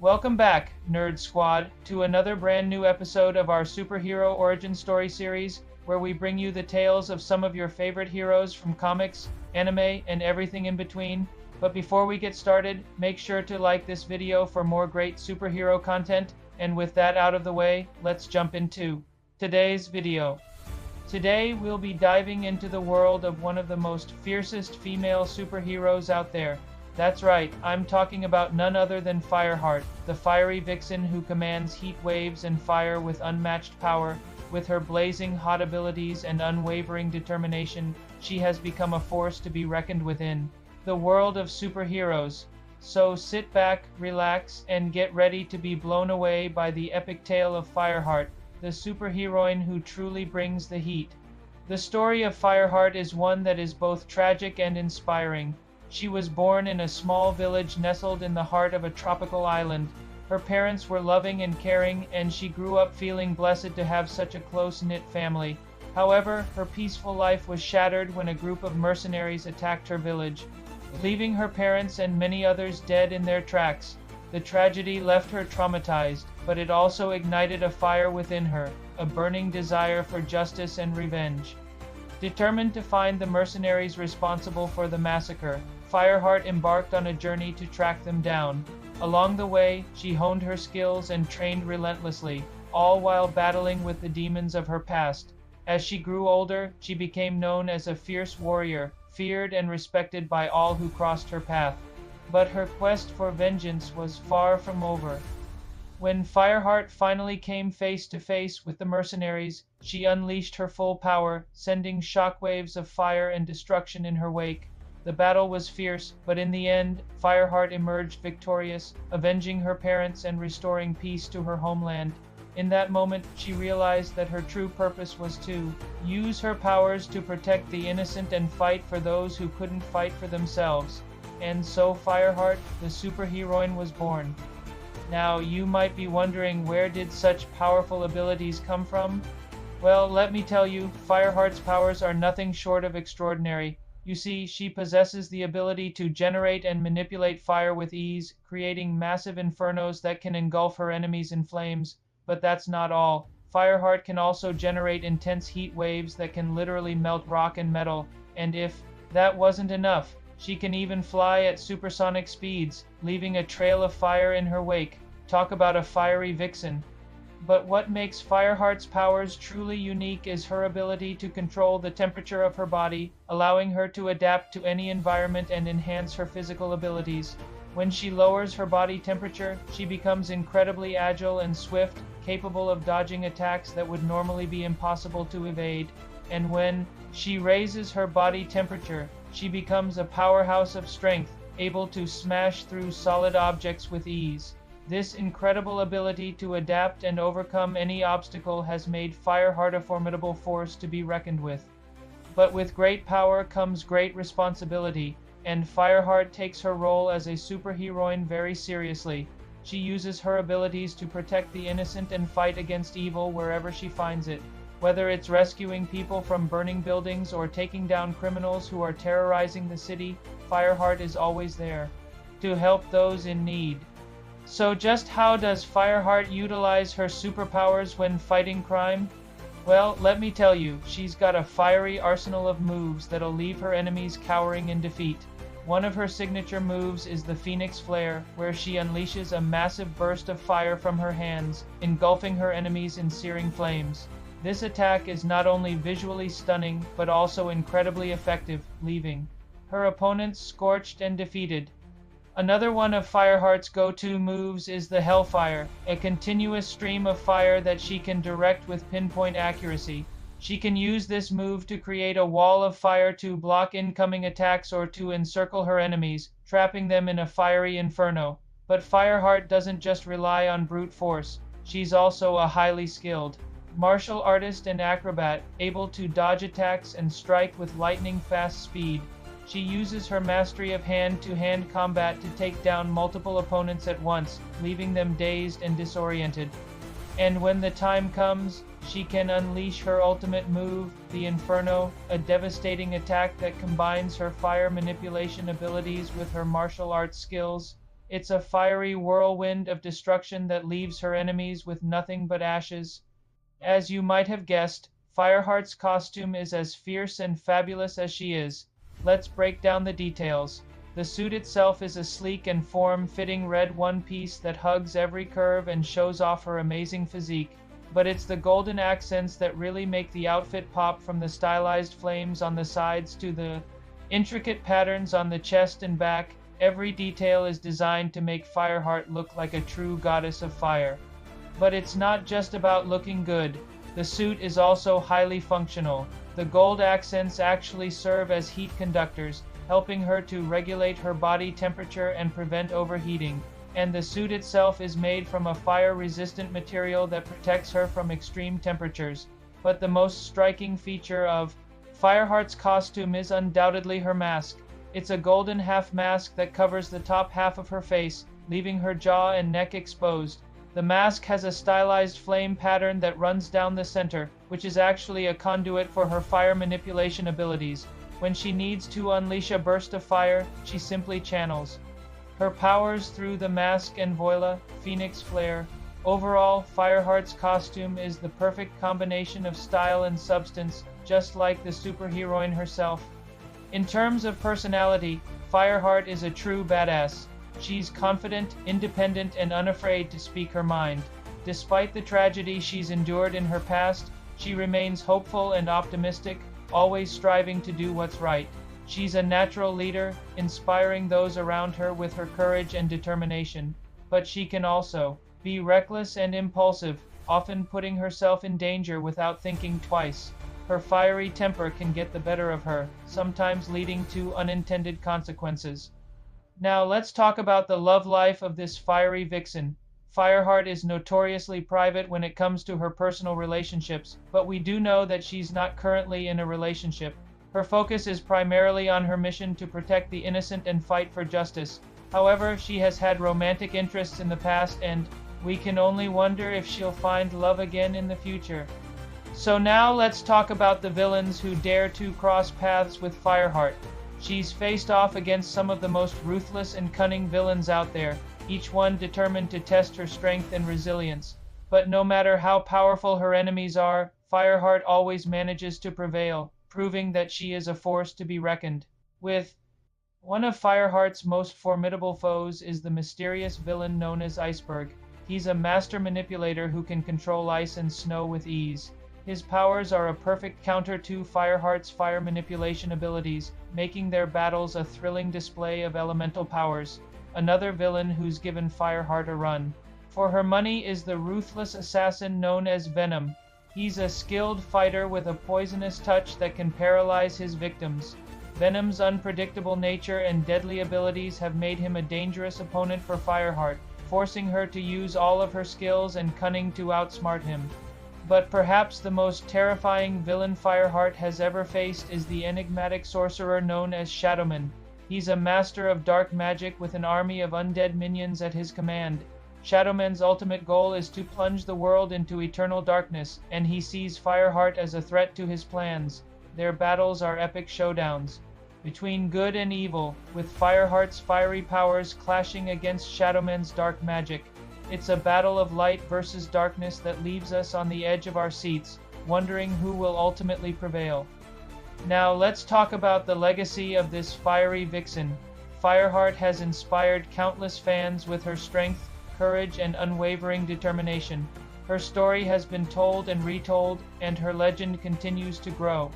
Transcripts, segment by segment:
Welcome back, Nerd Squad, to another brand new episode of our superhero origin story series, where we bring you the tales of some of your favorite heroes from comics, anime, and everything in between. But before we get started, make sure to like this video for more great superhero content, and with that out of the way, let's jump into today's video. Today, we'll be diving into the world of one of the most fiercest female superheroes out there. That's right, I'm talking about none other than Fireheart, the fiery vixen who commands heat waves and fire with unmatched power. With her blazing hot abilities and unwavering determination, she has become a force to be reckoned with in the world of superheroes. So sit back, relax, and get ready to be blown away by the epic tale of Fireheart, the superheroine who truly brings the heat. The story of Fireheart is one that is both tragic and inspiring. She was born in a small village nestled in the heart of a tropical island. Her parents were loving and caring, and she grew up feeling blessed to have such a close-knit family. However, her peaceful life was shattered when a group of mercenaries attacked her village, leaving her parents and many others dead in their tracks. The tragedy left her traumatized, but it also ignited a fire within her, a burning desire for justice and revenge. Determined to find the mercenaries responsible for the massacre, Fireheart embarked on a journey to track them down. Along the way, she honed her skills and trained relentlessly, all while battling with the demons of her past. As she grew older, she became known as a fierce warrior, feared and respected by all who crossed her path. But her quest for vengeance was far from over. When Fireheart finally came face to face with the mercenaries, she unleashed her full power, sending shockwaves of fire and destruction in her wake. The battle was fierce, but in the end, Fireheart emerged victorious, avenging her parents and restoring peace to her homeland. In that moment, she realized that her true purpose was to use her powers to protect the innocent and fight for those who couldn't fight for themselves. And so Fireheart, the superheroine, was born. Now, you might be wondering, where did such powerful abilities come from? Well, let me tell you, Fireheart's powers are nothing short of extraordinary. You see, she possesses the ability to generate and manipulate fire with ease, creating massive infernos that can engulf her enemies in flames. But that's not all. Fireheart can also generate intense heat waves that can literally melt rock and metal. And if that wasn't enough, she can even fly at supersonic speeds, leaving a trail of fire in her wake. Talk about a fiery vixen. But what makes Fireheart's powers truly unique is her ability to control the temperature of her body, allowing her to adapt to any environment and enhance her physical abilities. When she lowers her body temperature, she becomes incredibly agile and swift, capable of dodging attacks that would normally be impossible to evade. And when she raises her body temperature, she becomes a powerhouse of strength, able to smash through solid objects with ease. This incredible ability to adapt and overcome any obstacle has made Fireheart a formidable force to be reckoned with. But with great power comes great responsibility, and Fireheart takes her role as a superheroine very seriously. She uses her abilities to protect the innocent and fight against evil wherever she finds it. Whether it's rescuing people from burning buildings or taking down criminals who are terrorizing the city, Fireheart is always there to help those in need. So just how does Fireheart utilize her superpowers when fighting crime? Well, let me tell you, she's got a fiery arsenal of moves that'll leave her enemies cowering in defeat. One of her signature moves is the Phoenix Flare, where she unleashes a massive burst of fire from her hands, engulfing her enemies in searing flames. This attack is not only visually stunning, but also incredibly effective, leaving her opponents scorched and defeated. Another one of Fireheart's go-to moves is the Hellfire, a continuous stream of fire that she can direct with pinpoint accuracy. She can use this move to create a wall of fire to block incoming attacks or to encircle her enemies, trapping them in a fiery inferno. But Fireheart doesn't just rely on brute force. She's also a highly skilled martial artist and acrobat, able to dodge attacks and strike with lightning-fast speed. She uses her mastery of hand-to-hand combat to take down multiple opponents at once, leaving them dazed and disoriented. And when the time comes, she can unleash her ultimate move, the Inferno, a devastating attack that combines her fire manipulation abilities with her martial arts skills. It's a fiery whirlwind of destruction that leaves her enemies with nothing but ashes. As you might have guessed, Fireheart's costume is as fierce and fabulous as she is. Let's break down the details. The suit itself is a sleek and form-fitting red one-piece that hugs every curve and shows off her amazing physique. But it's the golden accents that really make the outfit pop, from the stylized flames on the sides to the intricate patterns on the chest and back. Every detail is designed to make Fireheart look like a true goddess of fire. But it's not just about looking good. The suit is also highly functional. The gold accents actually serve as heat conductors, helping her to regulate her body temperature and prevent overheating. And the suit itself is made from a fire-resistant material that protects her from extreme temperatures. But the most striking feature of Fireheart's costume is undoubtedly her mask. It's a golden half mask that covers the top half of her face, leaving her jaw and neck exposed. The mask has a stylized flame pattern that runs down the center, which is actually a conduit for her fire manipulation abilities. When she needs to unleash a burst of fire, she simply channels her powers through the mask and voila, phoenix flare. Overall, Fireheart's costume is the perfect combination of style and substance, just like the superheroine herself. In terms of personality, Fireheart is a true badass. She's confident, independent, and unafraid to speak her mind. Despite the tragedy she's endured in her past, she remains hopeful and optimistic, always striving to do what's right. She's a natural leader, inspiring those around her with her courage and determination. But she can also be reckless and impulsive, often putting herself in danger without thinking twice. Her fiery temper can get the better of her, sometimes leading to unintended consequences. Now let's talk about the love life of this fiery vixen. Fireheart is notoriously private when it comes to her personal relationships, but we do know that she's not currently in a relationship. Her focus is primarily on her mission to protect the innocent and fight for justice. However, she has had romantic interests in the past, and we can only wonder if she'll find love again in the future. So now let's talk about the villains who dare to cross paths with Fireheart. She's faced off against some of the most ruthless and cunning villains out there, each one determined to test her strength and resilience. But no matter how powerful her enemies are, Fireheart always manages to prevail, proving that she is a force to be reckoned with. One of Fireheart's most formidable foes is the mysterious villain known as Iceberg. He's a master manipulator who can control ice and snow with ease. His powers are a perfect counter to Fireheart's fire manipulation abilities, making their battles a thrilling display of elemental powers. Another villain who's given Fireheart a run for her money is the ruthless assassin known as Venom. He's a skilled fighter with a poisonous touch that can paralyze his victims. Venom's unpredictable nature and deadly abilities have made him a dangerous opponent for Fireheart, forcing her to use all of her skills and cunning to outsmart him. But perhaps the most terrifying villain Fireheart has ever faced is the enigmatic sorcerer known as Shadowman. He's a master of dark magic with an army of undead minions at his command. Shadowman's ultimate goal is to plunge the world into eternal darkness, and he sees Fireheart as a threat to his plans. Their battles are epic showdowns between good and evil, with Fireheart's fiery powers clashing against Shadowman's dark magic. It's a battle of light versus darkness that leaves us on the edge of our seats, wondering who will ultimately prevail. Now let's talk about the legacy of this fiery vixen. Fireheart has inspired countless fans with her strength, courage, and unwavering determination. Her story has been told and retold, and her legend continues to grow.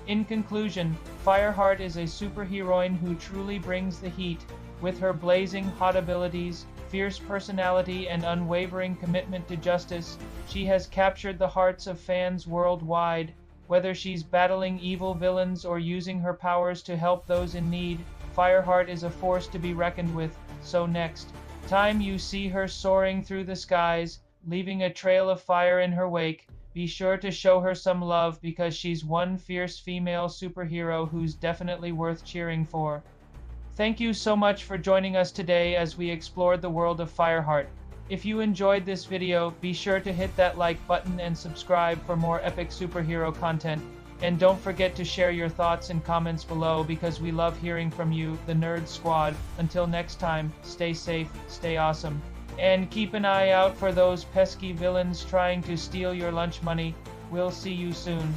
In conclusion, Fireheart is a superheroine who truly brings the heat. With her blazing hot abilities, fierce personality, and unwavering commitment to justice, she has captured the hearts of fans worldwide. Whether she's battling evil villains or using her powers to help those in need, Fireheart is a force to be reckoned with. So next time you see her soaring through the skies, leaving a trail of fire in her wake, be sure to show her some love, because she's one fierce female superhero who's definitely worth cheering for. Thank you so much for joining us today as we explored the world of Fireheart. If you enjoyed this video, be sure to hit that like button and subscribe for more epic superhero content. And don't forget to share your thoughts and comments below because we love hearing from you, the Nerd Squad. Until next time, stay safe, stay awesome. And keep an eye out for those pesky villains trying to steal your lunch money. We'll see you soon.